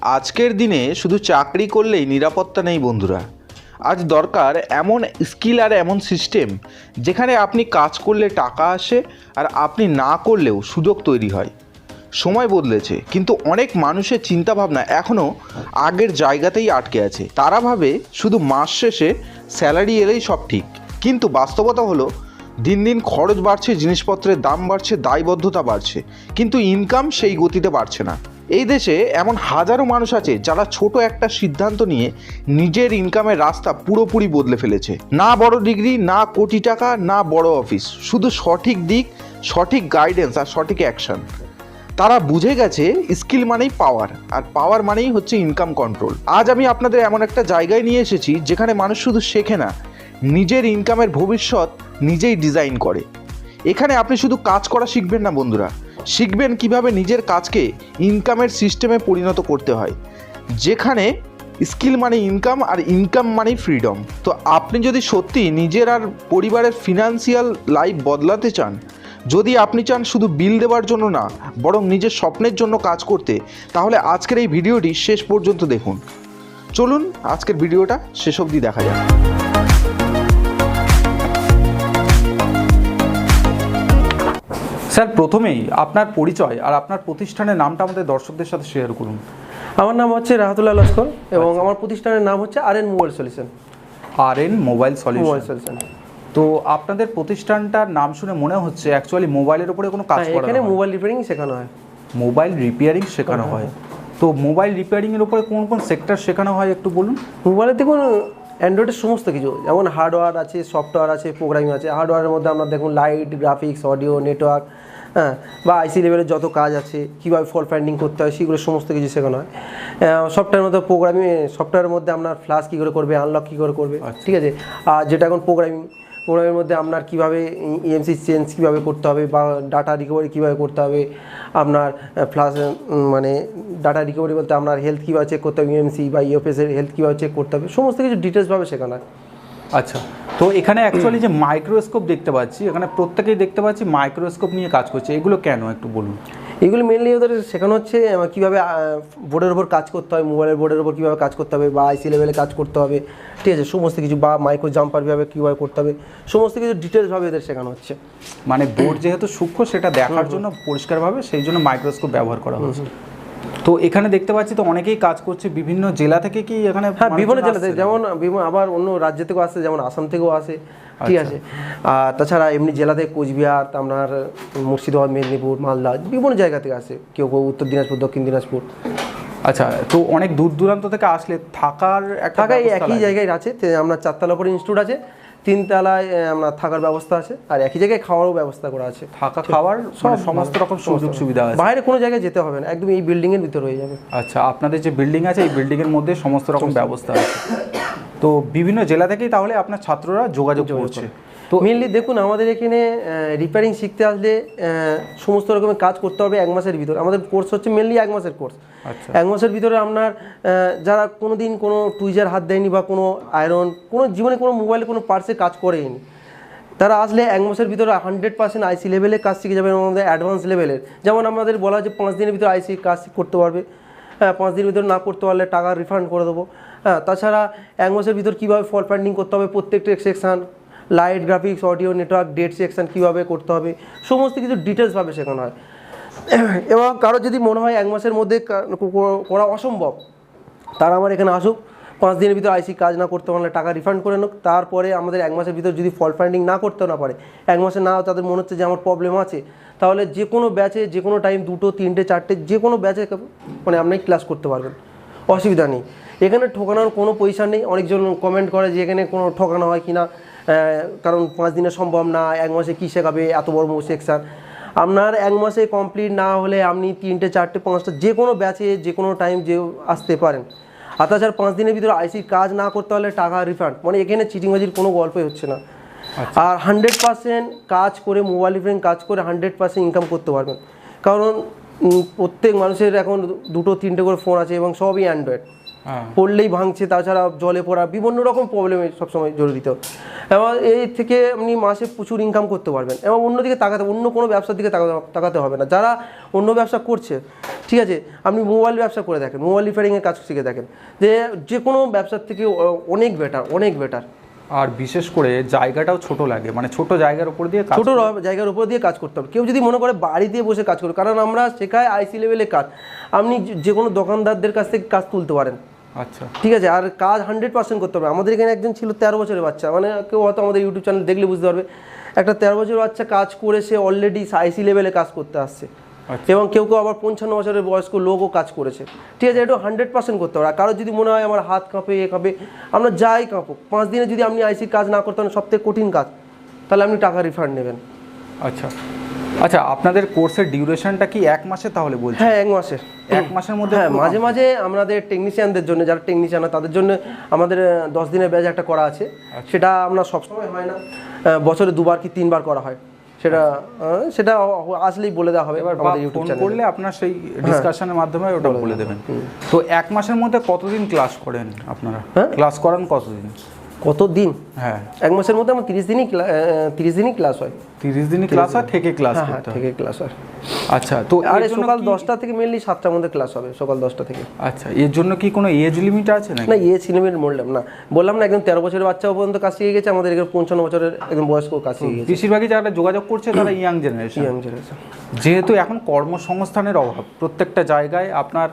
আজকের দিনে শুধু চাকরি করলেই নিরাপত্তা নেই বন্ধুরা। আজ দরকার এমন স্কিল আর এমন সিস্টেম যেখানে আপনি কাজ করলে টাকা আসে আর আপনি না করলেও সুযোগ তৈরি হয়। সময় বদলেছে, কিন্তু অনেক মানুষের চিন্তাভাবনা এখনও আগের জায়গাতেই আটকে আছে। তারা ভাবে শুধু মাস শেষে স্যালারি এলেই সব ঠিক, কিন্তু বাস্তবতা হলো দিন দিন খরচ বাড়ছে, জিনিসপত্রের দাম বাড়ছে, দায়বদ্ধতা বাড়ছে, কিন্তু ইনকাম সেই গতিতে বাড়ছে না। এই দেশে এমন হাজারো মানুষ আছে যারা ছোট একটা সিদ্ধান্ত নিয়ে নিজের ইনকামের রাস্তা পুরোপুরি বদলে ফেলেছে। না বড় ডিগ্রি, না কোটি টাকা, না বড় অফিস, শুধু সঠিক দিক, সঠিক গাইডেন্স আর সঠিক অ্যাকশন। তারা বুঝে গেছে স্কিল মানেই পাওয়ার, আর পাওয়ার মানেই হচ্ছে ইনকাম কন্ট্রোল। আজ আমি আপনাদের এমন একটা জায়গায় নিয়ে এসেছি যেখানে মানুষ শুধু শেখে না, নিজের ইনকামের ভবিষ্যৎ নিজেই ডিজাইন করে। এখানে আপনি শুধু কাজ করা শিখবেন না বন্ধুরা, শিখবেন কিভাবে নিজের কাজকে ইনকামের সিস্টেমে পরিণত করতে হয়, যেখানে স্কিল মানে ইনকাম আর ইনকাম মানেই ফ্রিডম। তো আপনি যদি সত্যি নিজের আর পরিবারের ফিনান্সিয়াল লাইফ বদলাতে চান, যদি আপনি চান শুধু বিল দেওয়ার জন্য না, বরং নিজের স্বপ্নের জন্য কাজ করতে, তাহলে আজকের এই ভিডিওটি শেষ পর্যন্ত দেখুন। চলুন আজকের ভিডিওটা শেষ অবধি দেখা যাক। স্যার, প্রথমেই আপনার পরিচয় আর আপনার প্রতিষ্ঠানের নামটা আমাদের দর্শকদের সাথে শেয়ার করুন। আমার নাম হচ্ছে রাহাতুল্লাহ লস্কর এবং আমার প্রতিষ্ঠানের নাম হচ্ছে R mobile solution. R mobile solution. তো আপনাদের প্রতিষ্ঠানটার নাম শুনে মনে হচ্ছে অ্যাকচুয়ালি মোবাইলের উপরে কোনো কাজ করা হয়। এখানে মোবাইল রিপেয়ারিং শেখানো হয়। মোবাইল রিপেয়ারিং শেখানো হয়। তো মোবাইল রিপেয়ারিংয়ের উপরে কোন কোন সেক্টর শেখানো হয় একটু বলুন। মোবাইলে দেখুন অ্যান্ড্রয়েডের সমস্ত কিছু, যেমন হার্ডওয়্যার আছে, সফটওয়্যার আছে, প্রোগ্রামিং আছে। হার্ডওয়্যারের মধ্যে আমরা দেখুন লাইট, গ্রাফিক্স, অডিও, নেটওয়ার্ক, হ্যাঁ, বা আইসি লেভেলের যত কাজ আছে, কীভাবে ফল্ট ফাইন্ডিং করতে হয়, সেগুলো সমস্ত কিছু শেখানো হয়। সফটওয়্যারের মধ্যে প্রোগ্রামিং, সফটওয়্যারের মধ্যে আপনার ফ্ল্যাশ কী করে করবে, আনলক কী করে করবে, ঠিক আছে। আর যেটা এখন প্রোগ্রামের মধ্যে আপনার কীভাবে ইএমসি চেঞ্জ কীভাবে করতে হবে, বা ডাটা রিকভারি কীভাবে করতে হবে, আপনার ফ্ল্যাশ মানে ডাটা রিকভারি বলতে আপনার হেলথ কীভাবে চেক করতে হবে, ইএমসি বা ইউএফএসের হেলথ কীভাবে চেক করতে হবে, সমস্ত কিছু ডিটেলসভাবে শেখানো হয়। আচ্ছা, তো এখানে অ্যাকচুয়ালি যে মাইক্রোস্কোপ দেখতে পাচ্ছি, এখানে প্রত্যেকেই দেখতে পাচ্ছি মাইক্রোস্কোপ নিয়ে কাজ করছে, এগুলো কেন একটু বলুন। এগুলো মেনলি ওদের শেখানো হচ্ছে কীভাবে বোর্ডের ওপর কাজ করতে হয়, মোবাইলের বোর্ডের ওপর কীভাবে কাজ করতে হবে, বা আইসি লেভেলে কাজ করতে হবে, ঠিক আছে, সমস্ত কিছু, বা মাইক্রো জাম্পার কীভাবে করতে হবে, সমস্ত কিছু ডিটেলসভাবে এদের শেখানো হচ্ছে। মানে বোর্ড যেহেতু সূক্ষ্ম, সেটা দেখার জন্য পরিষ্কারভাবে সেই জন্য মাইক্রোস্কোপ ব্যবহার করা হচ্ছে। তো এখানে দেখতে পাচ্ছি তো অনেকেই কাজ করছে বিভিন্ন জেলা থেকে, কি এখানে? হ্যাঁ, বিভিন্ন জেলা থেকে, যেমন আবার অন্য রাজ্য থেকেও আসে, যেমন আসাম থেকেও আসে, ঠিক আছে। আর তাছাড়া এমনি জেলা থেকে কোচবিহার, আপনার মুর্শিদাবাদ, মেদিনীপুর, মালদা, বিভিন্ন জায়গা থেকে আসে, কেউ উত্তর দিনাজপুর, দক্ষিণ দিনাজপুর। আচ্ছা, তো অনেক দূর দূরান্ত থেকে আসলে থাকার একই জায়গায় আছে। আমরা 4তলা উপরে ইনস্টিটিউট আছে, 3তলায় আপনার থাকার ব্যবস্থা আছে, আর একই জায়গায় খাওয়ারও ব্যবস্থা করা আছে। থাকা খাওয়ার সমস্ত রকম সুযোগ সুবিধা আছে, বাইরে কোনো জায়গায় যেতে হবে না, একদম এই বিল্ডিংয়ের ভিতরে হয়ে যাবে। আচ্ছা, আপনাদের যে বিল্ডিং আছে এই বিল্ডিংয়ের মধ্যে সমস্ত রকম ব্যবস্থা আছে। তো বিভিন্ন জেলা থেকেই তাহলে আপনার ছাত্ররা যোগাযোগ করছে। তো মেনলি দেখুন, আমাদের এখানে রিপেয়ারিং শিখতে আসলে সমস্ত রকমের কাজ করতে হবে 1 মাসের ভিতরে। আমাদের কোর্স হচ্ছে মেনলি 1 মাসের কোর্স। আচ্ছা, 1 মাসের ভিতরে আপনার যারা কোনো দিন কোনো টুইজার হাত দেয়নি, বা কোনো আয়রন, কোনো জীবনে কোনো মোবাইলে কোনো পার্টসে কাজ করেনি, তারা আসলে 1 মাসের ভিতরে 100% আইসি লেভেলের কাজ শিখে যাবে, আমাদের অ্যাডভান্স লেভেলের। যেমন আমাদের বলা হচ্ছে 5 দিনের ভিতরে আইসি কাজ করতে পারবে। হ্যাঁ, 5 দিনের ভিতরে না করতে পারলে টাকা রিফান্ড করে দেবো। হ্যাঁ, তাছাড়া 1 মাসের ভিতর কীভাবে ফল্ট ফাইন্ডিং করতে হবে, প্রত্যেকটা section, light, graphics, audio, network, date section কীভাবে করতে হবে, সমস্ত কিছু ডিটেলসভাবে শেখানো হয়। এবং কারো যদি মনে হয় 1 মাসের মধ্যে করা অসম্ভব, তারা আমার এখানে আসুক, 5 দিনের ভিতরে আইসি কাজ না করতে পারলে টাকা রিফান্ড করে নোক। তারপরে আমাদের 1 মাসের ভিতর যদি ফল্ট ফাইন্ডিং না করতে না পারে, 1 মাসে না তাদের মনে হচ্ছে যে আমার প্রবলেম আছে, তাহলে যে কোনো ব্যাচে, যে কোনো টাইম, 2টো, 3টে, 4টে, যে কোনো ব্যাচে মানে আপনি ক্লাস করতে পারবেন, অসুবিধা নেই। এখানে ঠকানোর কোনো পয়সা নেই। অনেকজন কমেন্ট করে যে এখানে কোনো ঠকানো হয় কি না, কারণ 5 দিনে সম্ভব না, 1 মাসে কী শেখাবে, এত বড় সেকশান। আপনার 1 মাসে কমপ্লিট না হলে আপনি 3টে, 4টে, 5টা যে কোনো ব্যাচে যে কোনো টাইম যে আসতে পারেন। আর তাছাড়া 5 দিনের ভিতরে আইসি কাজ না করতে হলে টাকা রিফান্ড, মানে এখানে চিটিংবাজির কোনো গল্পই হচ্ছে না। আর 100% কাজ করে, মোবাইল রিপেয়ারিং কাজ করে 100% ইনকাম করতে পারবেন। কারণ প্রত্যেক মানুষের এখন 2টো 3টে করে ফোন আছে এবং সবই অ্যান্ড্রয়েড, পড়লেই ভাঙছে, তাছাড়া জলে পড়া, বিভিন্ন রকম প্রবলেমে সবসময় জড়িত। এবং এই থেকে আপনি মাসে প্রচুর ইনকাম করতে পারবেন এবং অন্যদিকে অন্য কোনো ব্যবসার দিকে তাকাতে হবে না। যারা অন্য ব্যবসা করছে, ঠিক আছে, আপনি মোবাইল ব্যবসা করে দেখেন, মোবাইল রিপেয়ারিংয়ের কাজ শিখে দেখেন, যে কোনো ব্যবসার থেকে অনেক বেটার। আর বিশেষ করে জায়গাটাও ছোট লাগে, মানে ছোট জায়গার উপর দিয়ে ছোট জায়গার উপর দিয়ে কাজ করতে হবে। কেউ যদি মনে করে বাড়িতে বসে কাজ করবে, কারণ আমরা শেখাই আইসি লেভেলে কাজ, আপনি যে কোনো দোকানদারদের কাছ থেকে কাজ তুলতে পারেন। আচ্ছা, ঠিক আছে, আর কাজ 100% করতে হবে। আমাদের এখানে একজন ছিল 13 বছরের বাচ্চা, মানে কেউ হয়তো আমাদের ইউটিউব চ্যানেল দেখলে বুঝতে পারবে, একটা 13 বছরের বাচ্চা কাজ করে সে অলরেডি আইসি লেভেলে কাজ করতে আসছে। এবং কেউ আবার 55 বছরের বয়স্ক লোকও কাজ করেছে। ঠিক আছে, এটা 100% করতে হবে। আর কারো যদি মনে হয় আমার হাত কাঁপে, কাঁপে, আমরা যাই কাঁপো, 5 দিনে যদি আপনি আইসির কাজ না করতে পারেন, সবথেকে কঠিন কাজ, তাহলে আপনি টাকা রিফান্ড নেবেন। আচ্ছা, আপনাদের কোর্সের ডিউরেশনটা কি 1 মাসে তাহলে বলছেন? হ্যাঁ, 1 মাসে। 1 মাসের মধ্যে? হ্যাঁ, মাঝে মাঝে আমাদের টেকনিশিয়ানদের জন্য, যারা টেকনিশিয়ান তাদের জন্য আমাদের 10 দিনের ব্যাচ একটা করা আছে। সেটা আমরা সবসময় হয় না, বছরে 2বার কি 3বার করা হয়। সেটা আসলেই বলে দেওয়া হবে আমাদের ইউটিউব চ্যানেলে। করলে আপনার সেই ডিসকাশনের মাধ্যমে ওটা বলে দেবেন। তো 1 মাসের মধ্যে কতদিন ক্লাস করেন আপনারা? ক্লাস করান কতদিন? কতদিন? হ্যাঁ, 1 মাসের মধ্যে আমার 30 দিনই ক্লাস হয়। 30 দিনই ক্লাস হয়, থেকে ক্লাস করতে হয়? থেকে ক্লাস হয়। আচ্ছা, তো আরে সকাল 10টা থেকে মেনলি 7টার মধ্যে ক্লাস হবে, সকাল 10টা থেকে। আচ্ছা, এর জন্য কি কোনো এজ লিমিট আছে নাকি? না, এজ লিমিট বললাম না, একদম 13 বছরের বাচ্চাও পর্যন্ত কাজ শিখে গেছে, আমাদের এখানে 55 বছরের একদম বয়স্ক কাজ শিখে গেছে। বেশিরভাগই যারা যোগাযোগ করছে তারা ইয়াং জেনারেশন। যেহেতু এখন কর্মসংস্থানের অভাব প্রত্যেকটা জায়গায়, আপনার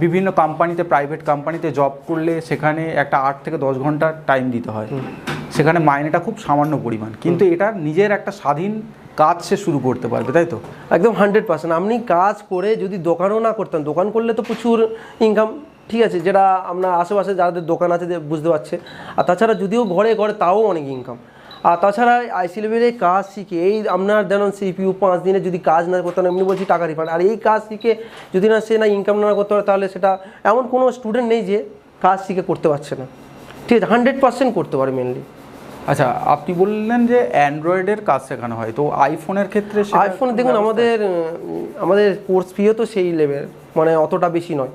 বিভিন্ন কোম্পানিতে, প্রাইভেট কোম্পানিতে জব করলে সেখানে একটা 8 থেকে 10 ঘন্টা টাইম দিতে হয়, সেখানে মাইনেটা খুব সামান্য পরিমাণ, কিন্তু এটা নিজের একটা স্বাধীন কাজ সে শুরু করতে পারবে, তাই তো? একদম 100%। আপনি কাজ করে যদি দোকানও না করতেন, দোকান করলে তো প্রচুর ইনকাম, ঠিক আছে, যেটা আপনার আশেপাশে যাদের দোকান আছে বুঝতে পারছে। আর তাছাড়া যদিও ঘরে তাও অনেক ইনকাম। আর তাছাড়া আইসি লেভেলে কাজ শিখে এই আপনার ধরুন সিপিইউ 5 দিনে যদি কাজ না করতে, এমনি বলছি টাকা রিফান্ড। আর এই কাজ শিখে যদি না সে ইনকাম না করতে পারে, তাহলে সেটা এমন কোনো স্টুডেন্ট নেই যে কাজ শিখে করতে পারছে না। ঠিক আছে, 100% করতে পারে মেনলি। আচ্ছা, আপনি বললেন যে অ্যান্ড্রয়েডের কাজ শেখানো হয়, তো আইফোনের ক্ষেত্রে? আইফোন দেখুন, আমাদের কোর্স ফিও তো সেই লেভেল, মানে অতটা বেশি নয়।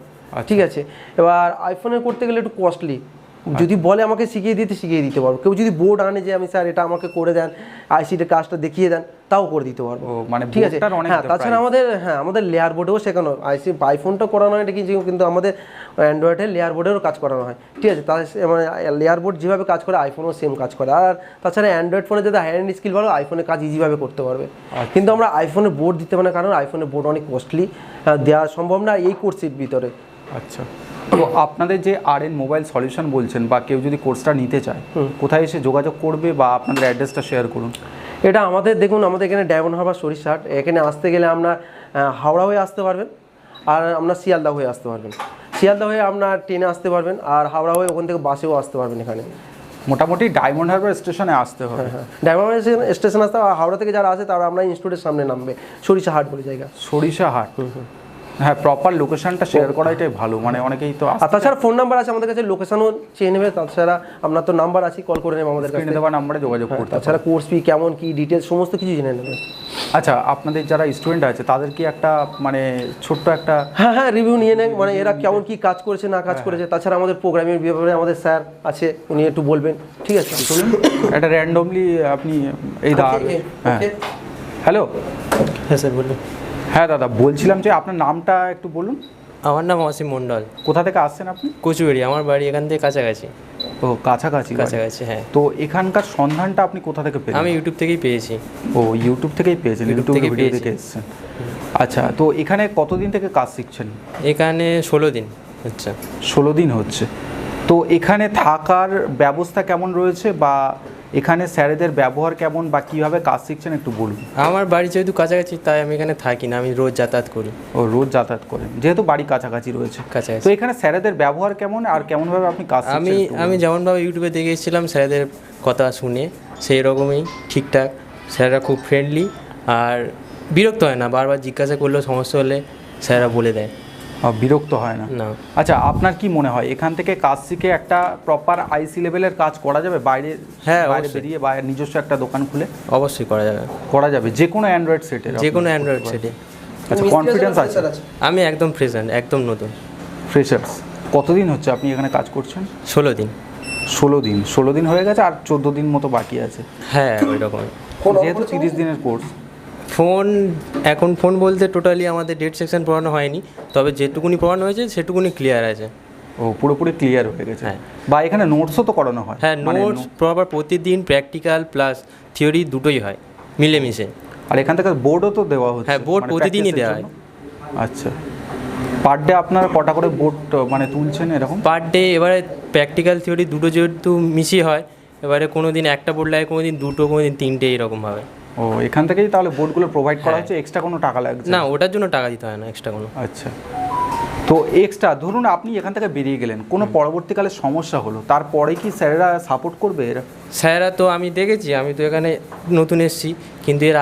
ঠিক আছে, এবার আইফোনে করতে গেলে একটু কস্টলি। যদি বলে আমাকে শিখিয়ে দিতে পারবো। কেউ যদি বোর্ড আনে যে আমি স্যার এটা আমাকে করে দেন, আইসিটির কাজটা দেখিয়ে দেন, তাও করে দিতে পারবো। মানে ঠিক আছে, হ্যাঁ। তাছাড়া আমাদের লেয়ার বোর্ডেও শেখানো, আইফোনটা করানো হয় কিন্তু আমাদের অ্যান্ড্রয়েডের লেয়ার বোর্ডেরও কাজ করানো হয়। ঠিক আছে, তাহলে মানে লেয়ার বোর্ড যেভাবে কাজ করে আইফোনও সেম কাজ করে। আর তাছাড়া অ্যান্ড্রয়েড ফোনে যাদের হ্যান্ড স্কিল ভালো, আইফোনের কাজ ইজিভাবে করতে পারবে। কিন্তু আমরা আইফোনে বোর্ড দিতে পারি না, কারণ আইফোনের বোর্ড অনেক কস্টলি, দেওয়া সম্ভব না এই কোর্সের ভিতরে। আচ্ছা, তো আপনাদের যে RN মোবাইল সলিউশন বলছেন, বা কেউ যদি কোর্সটা নিতে চায়, কোথায় এসে যোগাযোগ করবে, বা আপনাদের অ্যাড্রেসটা শেয়ার করুন। এটা দেখুন, আমাদের এখানে ডায়মন্ড হারবার সরিষাহাট। এখানে আসতে গেলে আপনার হাওড়া হয়ে আসতে পারবেন, আর আপনার শিয়ালদা হয়ে আসতে পারবেন। শিয়ালদা হয়ে আপনার ট্রেনে আসতে পারবেন, আর হাওড়া হয়ে ওখান থেকে বাসেও আসতে পারবেন। এখানে মোটামুটি ডায়মন্ড হারবার স্টেশনে আসতে হবে। ডায়মন্ড হারবার স্টেশন আসতে হবে। হাওড়া থেকে যারা আসে তারা আমরা ইনস্টিটিউটের সামনে নামবে, সরিষাহাট বলে জায়গা। সরিষাহাট, হ্যাঁ, প্রপার লোকেশনটা শেয়ার করাটাই ভালো, মানে অনেকেই তো। আর তাছাড়া ফোন নাম্বার আছে আমাদের কাছে, লোকেশনও চেয়ে নেবে। তাছাড়া আপনার তো নাম্বার আছে, কল করে নেবে আমাদের কাছে, দেওয়া নাম্বারে যোগাযোগ করতে। তাছাড়া কোর্স ফি কেমন কি ডিটেলস সমস্ত কিছু জেনে নেবে। আচ্ছা, আপনাদের যারা স্টুডেন্ট আছে তাদের কি একটা মানে ছোট্ট একটা হ্যাঁ রিভিউ নিয়ে নেন, মানে এরা কেমন কি কাজ করেছে না কাজ করেছে। তাছাড়া আমাদের প্রোগ্রামিং ব্যাপারে আমাদের স্যার আছে, উনি একটু বলবেন। ঠিক আছে, চলুন এটা র্যান্ডমলি আপনি এই হ্যাঁ, হ্যালো। হ্যাঁ স্যার, বলুন। হ্যাঁ দাদা, বলছিলাম যে আপনার নামটা একটু বলুন। আমার নাম অসীম মণ্ডল। কোথা থেকে আসছেন আপনি? কচুবেড়ি, আমার বাড়ি এখান থেকে কাছাকাছি। ও, কাছাকাছি। হ্যাঁ। তো এখানকার সন্ধানটা আপনি কোথা থেকে পেলেন? আমি ইউটিউব থেকেই পেয়েছি। ও, ইউটিউব থেকেই পেয়েছেন? ইউটিউব থেকে ভিডিও দেখে এসেছেন। আচ্ছা, তো এখানে কতদিন থেকে কাজ শিখছেন? এখানে 16 দিন হচ্ছে। 16 দিন হচ্ছে। তো এখানে থাকার ব্যবস্থা কেমন রয়েছে, বা এখানে স্যারেদের ব্যবহার কেমন, বা কীভাবে কাজ শিখছেন একটু বলুন। আমার বাড়ি যেহেতু কাছাকাছি, তাই আমি এখানে থাকি না, আমি রোজ যাতায়াত করি। ও, রোজ যাতায়াত করেন, যেহেতু বাড়ি কাছাকাছি রয়েছে। তো এখানে স্যারেদের ব্যবহার কেমন, আর কেমনভাবে আপনি কাজ শিখছেন? আমি যেমনভাবে ইউটিউবে দেখে এসেছিলাম, স্যারেদের কথা শুনে সেই রকমই ঠিকঠাক। স্যাররা খুব ফ্রেন্ডলি, আর বিরক্ত হয় না। বারবার জিজ্ঞাসা করলেও সমস্যা হলে স্যাররা বলে দেয়, বিরক্ত হয় না। আচ্ছা, আপনার কি মনে হয় এখান থেকে কাজ শিখে একটা প্রপার আইসি লেভেলের কাজ করা যাবে বাইরে? হ্যাঁ, বাইরে বেরিয়ে বাইরে নিজস্ব একটা দোকান খুলে? অবশ্যই করা যাবে, যে কোনো অ্যান্ড্রয়েড সেটে? যে কোনো অ্যান্ড্রয়েড সেটে। আচ্ছা, কনফিডেন্স আছে? আমি একদম ফ্রেশার, একদম নতুন ফ্রেশার্স। কতদিন হচ্ছে আপনি এখানে কাজ করছেন? 16 দিন। 16 দিন হয়ে গেছে, আর 14 দিন মতো বাকি আছে। হ্যাঁ ওই রকম। যেহেতু 30 দিনের কোর্স। ফোন বলতে টোটালি আমাদের ডেট সেকশন পড়ানো হয়নি, তবে যেটুকুনি পড়ানো হয়েছে সেটুকুনি ক্লিয়ার আছে। ও পুরোপুরি ক্লিয়ার হয়ে গেছে। হ্যাঁ। বা এখানে নোটসও তো করানো হয়? হ্যাঁ, নোটস প্রপার প্রতিদিন প্র্যাকটিক্যাল প্লাস থিওরি দুটোই হয় মিলেমিশে। আর এখান থেকে বোর্ডও তো দেওয়া হচ্ছে? হ্যাঁ, বোর্ড মানে প্রতিদিনই practice-এর দেওয়া হয়। জন্য? আচ্ছা, পার ডে আপনারা কটা করে বোর্ড মানে তুলছেন এরকম? পার ডে এবারে প্র্যাকটিক্যাল থিওরি দুটো যেহেতু মিশিয়ে হয়, এবারে কোনো দিন একটা বোর্ড লাগে, কোনো দিন দুটো, কোনো দিন তিনটে, এরকমভাবে। ও এখান থেকেই তাহলে বোর্ডগুলো প্রোভাইড করা হচ্ছে, এক্সট্রা কোনো টাকা লাগছে না, ওটার জন্য টাকা দিতে হয় না এক্সট্রা কোনো। আচ্ছা, তো এক্সট্রা ধরুন আপনি এখান থেকে বেরিয়ে গেলেন, কোনো পরবর্তীকালে সমস্যা হলো, তারপরে কি স্যারেরা সাপোর্ট করবে এরা? স্যারেরা তো আমি দেখেছি, আমি তো এখানে নতুন এসেছি, কিন্তু এর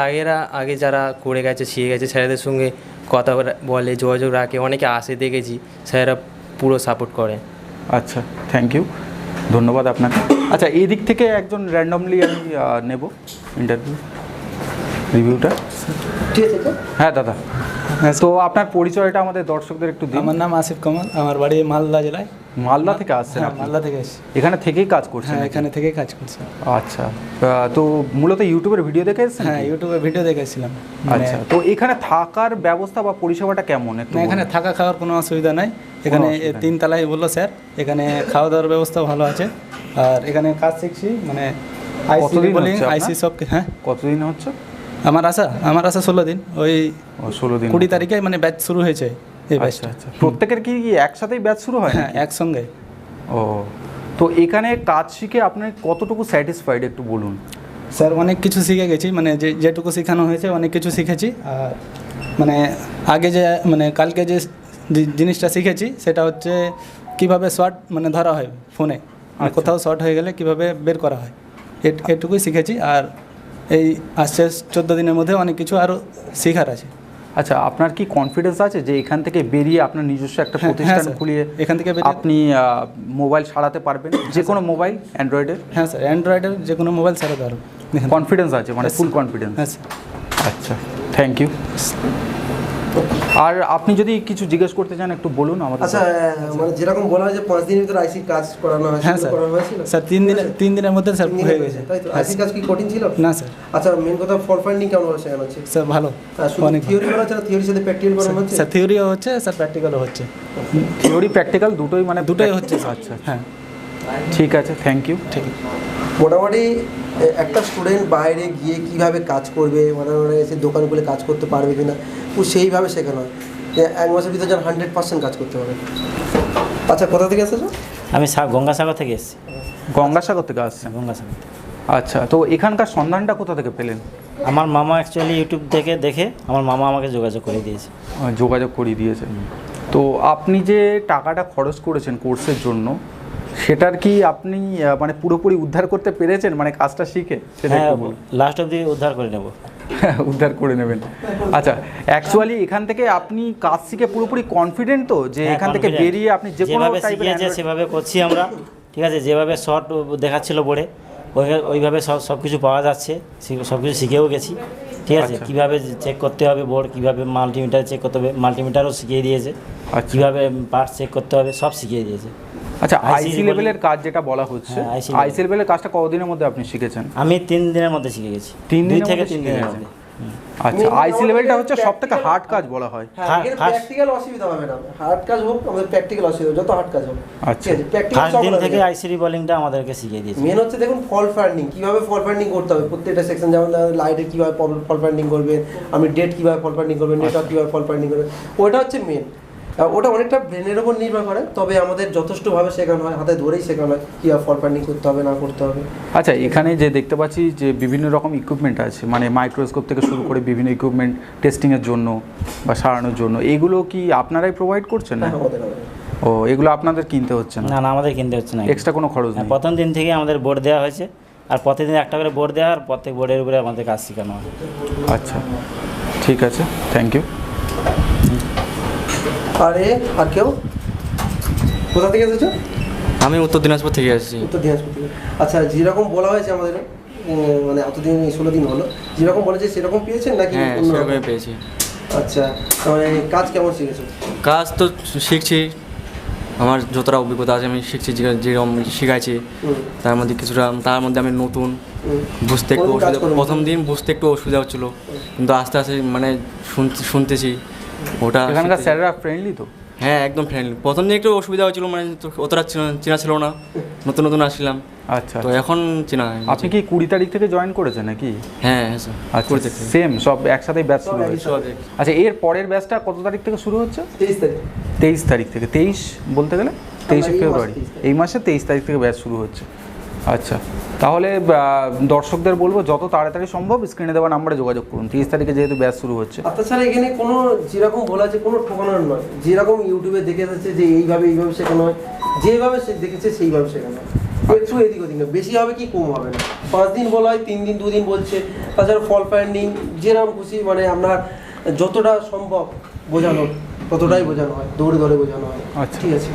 আগে যারা করে গেছে, শিখে গেছে, স্যারেদের সঙ্গে কথা বলে, যোগাযোগ রাখে, অনেকে আসে দেখেছি, স্যারেরা পুরো সাপোর্ট করে। আচ্ছা, থ্যাংক ইউ, ধন্যবাদ আপনাকে। আচ্ছা, এই দিক থেকে একজন র্যান্ডমলি আমি নেব ইন্টারভিউ রিভিউটা। ঠিক আছে। হ্যাঁ দাদা, তো আপনার পরিচয়টা আমাদের দর্শকদের একটু দিন। আমার নাম আসিফ কামাল, আমার বাড়ি মালদা জেলায়। মালদা থেকে আসছেন হ্যাঁ, আপনি? মালদা থেকে এসেছি। এখানে থেকেই কাজ করছেন? হ্যাঁ, নাকি? এখানে থেকে কাজ করছি। আচ্ছা, তো মূলত ইউটিউবের ভিডিও দেখে এসেছেন? হ্যাঁ, ইউটিউবে ভিডিও দেখেছিলাম। আচ্ছা, তো এখানে থাকার ব্যবস্থা বা পরিষেবাটা কেমন একটু না, এখানে বলুন। থাকা খাওয়ার কোনো অসুবিধা নাই। এখানে অসুবিধা নেই। 3 তলায় বললো স্যার, এখানে খাওয়া দাওয়ার ব্যবস্থা ভালো আছে। আর এখানে কাজ শিখছি, মানে আইসি কতদিন বোলিং, হচ্ছে আইসি আপনার? সব। হ্যাঁ, কতদিন হচ্ছে? আমার আসা 16 দিন। ওই 16 দিন। 20 তারিখে মানে ব্যাচ শুরু হয়েছে এই আচ্ছা ব্যাচটা। আচ্ছা, প্রত্যেকের কি একসাথেই ব্যাচ শুরু হয়? হ্যাঁ, নাকি? একসঙ্গে। ও, তো এখানে কাজ শিখে আপনি কতটুকু স্যাটিসফাইড একটু বলুন। স্যার অনেক কিছু শিখে গেছি, মানে যেটুকু শেখানো হয়েছে অনেক কিছু শিখেছি। আর মানে আগে মানে কালকে যে জিনিসটা শিখেছি সেটা হচ্ছে কিভাবে শর্ট মানে ধরা হয় ফোনে, মানে কোথাও শর্ট হয়ে গেলে কিভাবে বের করা হয়, এটুকুই শিখেছি। আর এই আসছে 14 দিনের মধ্যে অনেক কিছু আরও শেখার আছে। আচ্ছা, আপনার কি কনফিডেন্স আছে যে এখান থেকে বেরিয়ে আপনার নিজস্ব একটা হ্যাঁ, প্রতিষ্ঠান স্যার। খুলিয়ে এখান থেকে বেরিয়ে আপনি মোবাইল সারাতে পারবেন, যে কোনো মোবাইল অ্যান্ড্রয়েডের? হ্যাঁ স্যার, অ্যান্ড্রয়েডের যে কোনো মোবাইল ছাড়া ধরো। কনফিডেন্স আছে, মানে ফুল কনফিডেন্স? হ্যাঁ স্যার। আচ্ছা, থ্যাংক ইউ। আর আপনি যদি কিছু জিজ্ঞেস করতে চান একটু বলুন আমাদের। আচ্ছা, মানে যেরকম বলা হয় যে 5 দিনের ভিতরে আইসি কাজ করানো হয়, হ্যাঁ সেগুলো স্যার, করানো হয়েছিল? স্যার 3 দিনের মধ্যে স্যার 3 দিনের হয়ে মধ্যে, গেছে। তাই তো? আইসি কাজ কি কঠিন ছিল? না স্যার। আচ্ছা, মেন কথা ফল ফাইন্ডিং কেমন হচ্ছে শেখানো হচ্ছে? স্যার ভালো, শুধু অনেক থিওরি করা হচ্ছে না, থিওরির সাথে প্র্যাকটিক্যাল করানো হচ্ছে? স্যার থিওরিও হচ্ছে, স্যার প্র্যাকটিক্যালও হচ্ছে। থিওরি প্র্যাকটিক্যাল দুটোই, মানে দুটোই হচ্ছে স্যার। আচ্ছা, হ্যাঁ, ঠিক আছে, থ্যাংক ইউ। ঠিক। মোটামুটি একটা স্টুডেন্ট বাইরে গিয়ে কিভাবে কাজ করবে, মানে এসে দোকানগুলো কাজ করতে পারবে কিনা, ও সেইভাবে শেখানো হয় যে 1 মাসের ভিতরে যেন 100% কাজ করতে পারে। আচ্ছা, কোথা থেকে এসেছো? আমি গঙ্গাসাগর থেকে এসেছি। গঙ্গাসাগর থেকে আসছেন? গঙ্গাসাগর। আচ্ছা, তো এখানকার সন্ধানটা কোথা থেকে পেলেন? আমার মামা অ্যাকচুয়ালি ইউটিউব থেকে দেখে আমার মামা আমাকে যোগাযোগ করে দিয়েছে। যোগাযোগ করিয়ে দিয়েছে। তো আপনি যে টাকাটা খরচ করেছেন কোর্সের জন্য, সেটার কি আপনি মানে পুরোপুরি উদ্ধার করতে পেরেছেন, মানে কাজটা শিখে? সেটা হ্যাঁ, একটু বলুন। লাস্ট অবধি উদ্ধার করে নেব। উদ্ধার করে নেবেন। আচ্ছা, অ্যাকচুয়ালি এখান থেকে আপনি কাজ শিখে পুরোপুরি কনফিডেন্ট তো যে হ্যাঁ, এখান থেকে confident। বেরিয়ে আপনি যে কোনো যেভাবে টাইপের শিখিয়েছে সেভাবে করছি আমরা, ঠিক আছে? যেভাবে শর্ট দেখাচ্ছিল বোর্ডে, ওইভাবে সব কিছু পাওয়া যাচ্ছে, সব কিছু শিখেও গেছি, ঠিক আছে? আচ্ছা। কীভাবে চেক করতে হবে বোর্ড, কীভাবে মাল্টিমিটার চেক করতে হবে, মাল্টিমিটারও শিখিয়ে দিয়েছে। আচ্ছা। কীভাবে পার্টস চেক করতে হবে সব শিখিয়ে দিয়েছে। আচ্ছা, IC আইসি লেভেলের কাজ যেটা বলা হচ্ছে, হ্যাঁ, IC level। আইসি লেভেলের কাজটা কতদিনের মধ্যে আপনি শিখেছেন? আমি 3 দিনের মধ্যে শিখে গেছি। 3 2 দিনের থেকে মধ্যে 3 শিখে দিনের গেছেন? মধ্যে। আচ্ছা, আইসি লেভেলটা হচ্ছে সব থেকে হার্ড কাজ বলা হয়। হ্যাঁ, এখানে First- প্র্যাকটিক্যাল অসুবিধা হবে না, হার্ড কাজ হোক আমাদের প্র্যাকটিক্যাল অসুবিধা, যত হার্ড কাজ হোক। আচ্ছা। ঠিক আছে, প্র্যাকটিক্যাল ফার্স্ট দিন থেকে আইসিডি বোলিংটা আমাদেরকে শিখিয়ে দিয়েছে। মেন হচ্ছে দেখুন ফল ফাইন্ডিং, কিভাবে ফল ফাইন্ডিং করতে হবে প্রত্যেকটা সেকশন, যেমন লাইটের কিভাবে ফল ফাইন্ডিং করবেন, আপনি ডেট কিভাবে ফল ফাইন্ডিং করবেন, নেটওয়ার্ক কিভাবে ফল ফাইন্ডিং করবেন, ওটা হচ্ছে মেন। ওটা অনেকটা ব্রেনের ওপর নির্ভর করে, তবে আমাদের যথেষ্টভাবে শেখানো হয়, হাতে ধরেই শেখানো হয় কীভাবে ফল ফাইন্ডিং করতে হবে না করতে হবে। আচ্ছা, এখানে যে দেখতে পাচ্ছি যে বিভিন্ন রকম ইকুইপমেন্ট আছে, মানে মাইক্রোস্কোপ থেকে শুরু করে বিভিন্ন ইকুইপমেন্ট টেস্টিংয়ের জন্য বা সারানোর জন্য, এগুলো কি আপনারাই প্রোভাইড করছেন না? হ্যাঁ, আমাদের ও, এগুলো আপনাদের কিনতে হচ্ছে না? না না, আমাদের কিনতে হচ্ছে না। এক্সট্রা কোনো খরচ নেই? প্রথম দিন থেকে আমাদের বোর্ড দেওয়া হয়েছে, আর প্রতিদিন একটা করে বোর্ড দেওয়া, আর প্রত্যেক বোর্ডের উপরে আমাদের কাজ শেখানো হয়। আচ্ছা, ঠিক আছে, থ্যাংক ইউ। আর কেউ কোথা থেকে এসেছো? আমি উত্তর দিনাজপুর থেকে আসছি। উত্তর দিনাজপুর থেকে। আচ্ছা, যেরকম বলা হয়েছে আমাদের মানে এতদিন 16 দিন হলো, যেরকম বলেছে সেরকম পেয়েছেন নাকি হ্যাঁ, অন্যরকম? সেরকমই পেয়েছি। আচ্ছা, মানে কাজ কেমন শিখেছো? কাজ তো শিখছি, আমার যতটা অভিজ্ঞতা আছে আমি শিখছি, যেরকম শিখাইছে তার মধ্যে কিছুটা, তার মধ্যে আমি নতুন, বুঝতে একটু অসুবিধা, প্রথম দিন বুঝতে একটু অসুবিধা হচ্ছিলো, কিন্তু আস্তে আস্তে মানে শুনতেছি ওটা। এখানকার স্যাররা ফ্রেন্ডলি তো? হ্যাঁ, একদম ফ্রেন্ডলি। প্রথম দিন একটু অসুবিধা হচ্ছিলো, মানে অতটা চেনা ছিল না, নতুন নতুন আসছিলাম। আচ্ছা, তো এখন চেনা হয়। আপনি কি 20 তারিখ থেকে জয়েন করেছেন নাকি? হ্যাঁ হ্যাঁ স্যার, আচ্ছা, সেম সব একসাথেই ব্যাচ শুরু হয়েছে। আচ্ছা, এর পরের ব্যাচটা কত তারিখ থেকে শুরু হচ্ছে? 23 তারিখ। 23 তারিখ থেকে, 23 বলতে গেলে 23 ফেব্রুয়ারি, এই মাসে 23 তারিখ থেকে ব্যাচ শুরু হচ্ছে। আচ্ছা, তাহলে দর্শকদের বলবো যত তাড়াতাড়ি সম্ভব স্ক্রিনে দেওয়া নাম্বারে যোগাযোগ করুন। 30 তারিখে যেহেতু ব্যাচ শুরু হচ্ছে। আর তাছাড়া এখানে কোনো যেরকম বলা আছে কোনো ঠকানোর নয়, যেরকম ইউটিউবে দেখে এসেছে যে এইভাবে শেখানো হয়, যেভাবে সে দেখেছে সেইভাবে শেখানো হয়। একটু এদিক ওদিক না, বেশি হবে কি কম হবে না। 5 দিন বলা হয়, 3 দিন 2 দিন বলছে। তাছাড়া ফল ফাইন্ডিং যেরকম খুশি, মানে আপনার যতটা সম্ভব বোঝানোর ততটাই বোঝানো হয়, দৌড়ে দৌড়ে বোঝানো হয়। আচ্ছা। ঠিক আছে,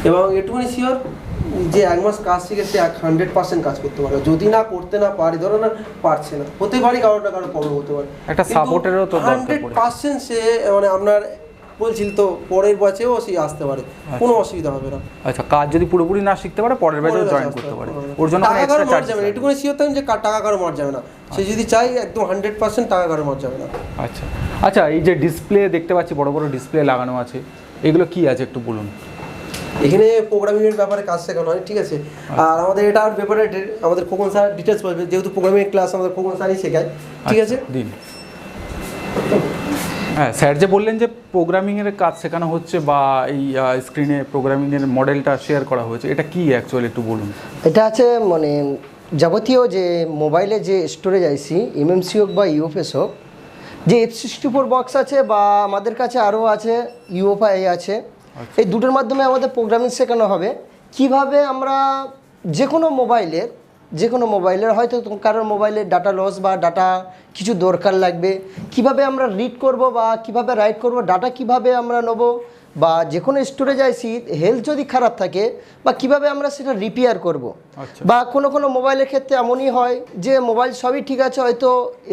এবং এটুকুনি শিওর যে 1 মাস কাজ শিখে সে 100% কাজ করতে পারে। যদি না করতে না পারে, ধরো না পারছে না, হতে পারে কারোর না কারো প্রবলেম হতে পারে, একটা সাপোর্টেরও তো দরকার পড়ে। 100% সে মানে আপনার বলছিল তো পরের ব্যাচেও সে আসতে পারে, কোনো অসুবিধা হবে না। আচ্ছা, কাজ যদি পুরোপুরি না শিখতে পারে পরের ব্যাচেও জয়েন করতে পারে, ওর জন্য কোনো এক্সট্রা চার্জ যাবে না। এটুকুনি শিওর থাকেন যে টাকা কারো মার যাবে না, সে যদি চাই একদম 100% টাকা কারো মার যাবে না। আচ্ছা আচ্ছা, এই যে ডিসপ্লে দেখতে পাচ্ছি, বড় বড় ডিসপ্লে লাগানো আছে, এগুলো কি আছে একটু বলুন। এখানে প্রোগ্রামিংয়ের ব্যাপারে কাজ শেখানো হয়, ঠিক আছে। আর আমাদের এটার ব্যাপারে আমাদের খোকন স্যার ডিটেলস বলবে, যেহেতু প্রোগ্রামিং ক্লাস আমাদের খোকন স্যারই শেখায়, ঠিক আছে। দিন। হ্যাঁ, স্যার যে বললেন যে প্রোগ্রামিংয়ের কাজ শেখানো হচ্ছে বা এই স্ক্রিনে প্রোগ্রামিংয়ের মডেলটা শেয়ার করা হয়েছে, এটা কি অ্যাকচুয়ালি একটু বলুন। এটা আছে মানে যাবতীয় যে মোবাইলে যে স্টোরেজ আইসি এমএমসি হোক বা ইউএফএস হোক, যে F64 বক্স আছে বা আমাদের কাছে আরও আছে ইউএফআই আছে, এই দুটোর মাধ্যমে আমাদের প্রোগ্রামিং শেখানো হবে। কিভাবে আমরা যে কোনো মোবাইলের হয়তো কারোর মোবাইলে ডাটা লস বা ডাটা কিছু দরকার লাগবে, কিভাবে আমরা রিড করব বা কিভাবে রাইট করব, ডাটা কিভাবে আমরা নেব, বা যে কোনো স্টোরেজ আইসি হেলথ যদি খারাপ থাকে বা কিভাবে আমরা সেটা রিপেয়ার করব। বা কোনো মোবাইলের ক্ষেত্রে এমনই হয় যে মোবাইল সবই ঠিক আছে, হয়তো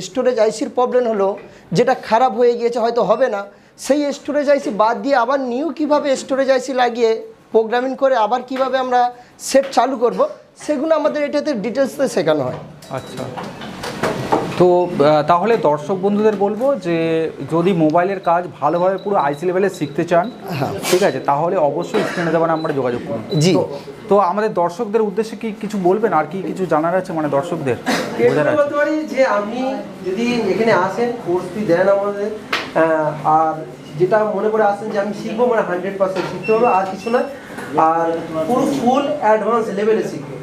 স্টোরেজ আইসির প্রবলেম হলো, যেটা খারাপ হয়ে গিয়েছে, হয়তো হবে না, সেই স্টোরেজ আইসি বাদ দিয়ে আবার নিউ কিভাবে স্টোরেজ আইসি লাগিয়ে প্রোগ্রামিং করে আবার কিভাবে আমরা সেট চালু করব, সেগুলো আমাদের এটাতে ডিটেলসে শেখানো হয়। আচ্ছা, তো তাহলে দর্শক বন্ধুদের বলবো যে যদি মোবাইলের কাজ ভালোভাবে পুরো আইসি লেভেলে শিখতে চান, ঠিক আছে, তাহলে অবশ্যই স্ক্রিনে দেওয়া নাম্বারে যোগাযোগ করুন। জি, তো আমাদের দর্শকদের উদ্দেশ্যে কি কিছু বলবেন, আর কি কিছু জানার আছে, মানে দর্শকদের বোঝার আছে? বলতে পারি যে আপনি যদি এখানে আসেন, কোর্স ফি দেন আমাদের, আর যেটা মনে করে আসেন যে আমি শিখবো, মানে 100% শিখতে হবে, আর কিছু না। আর পুরো ফুল অ্যাডভান্স লেভেলে শিখবে,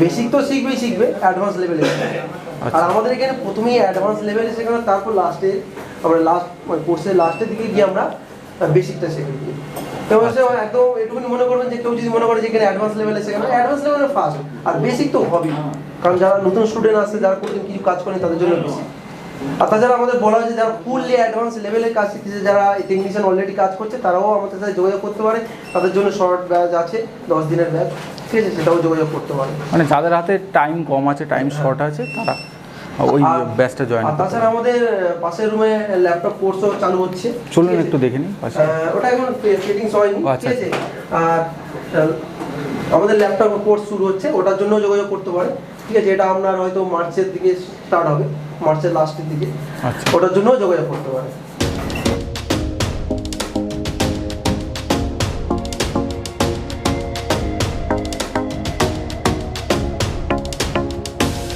বেসিক তো শিখবে, অ্যাডভান্স লেভেলে শিখবে। আর আমাদের এখানে প্রথমেই অ্যাডভান্স লেভেলে শেখানো, তারপর লাস্টে আমরা মানে কোর্সের লাস্টের দিকে গিয়ে আমরা বেসিকটা শিখে দিই। তো একদম এটুকুনি মনে করবেন যে কেউ যদি মনে করে যে এখানে অ্যাডভান্স লেভেলে শেখানো, অ্যাডভান্স লেভেলে ফার্স্ট, আর বেসিক তো হবেই, কারণ যারা নতুন স্টুডেন্ট আসছে, যারা কোনোদিন কিছু কাজ করেন, তাদের জন্য বেসিক। আর তাছাড়া আমাদের বলা হয়েছে যারা ফুললি অ্যাডভান্স লেভেলের কাজ শিখতেছে, যারা টেকনিশিয়ান অলরেডি কাজ করছে, তারাও আমাদের সাথে যোগাযোগ করতে পারে। তাদের জন্য শর্ট ব্যাচ আছে, 10 দিনের ব্যাচ, ঠিক আছে, সেটাও যোগাযোগ করতে পারে। মানে যাদের হাতে টাইম কম আছে, টাইম শর্ট আছে, তারা ওই ব্যাচটা জয়েন করতে পারে। তাছাড়া আমাদের পাশের রুমে ল্যাপটপ কোর্সও চালু হচ্ছে, চলুন একটু দেখে নিই পাশে। ওটা এখন ফিটিংস হয়নি, আচ্ছা, ঠিক আছে। আর আমাদের ল্যাপটপ কোর্স শুরু হচ্ছে, ওটার জন্য যোগাযোগ করতে পারে, ঠিক আছে। এটা আপনার হয়তো মার্চের দিকে স্টার্ট হবে, মার্চের লাস্টের দিকে, আচ্ছা, ওটার জন্য যোগাযোগ করতে পারে।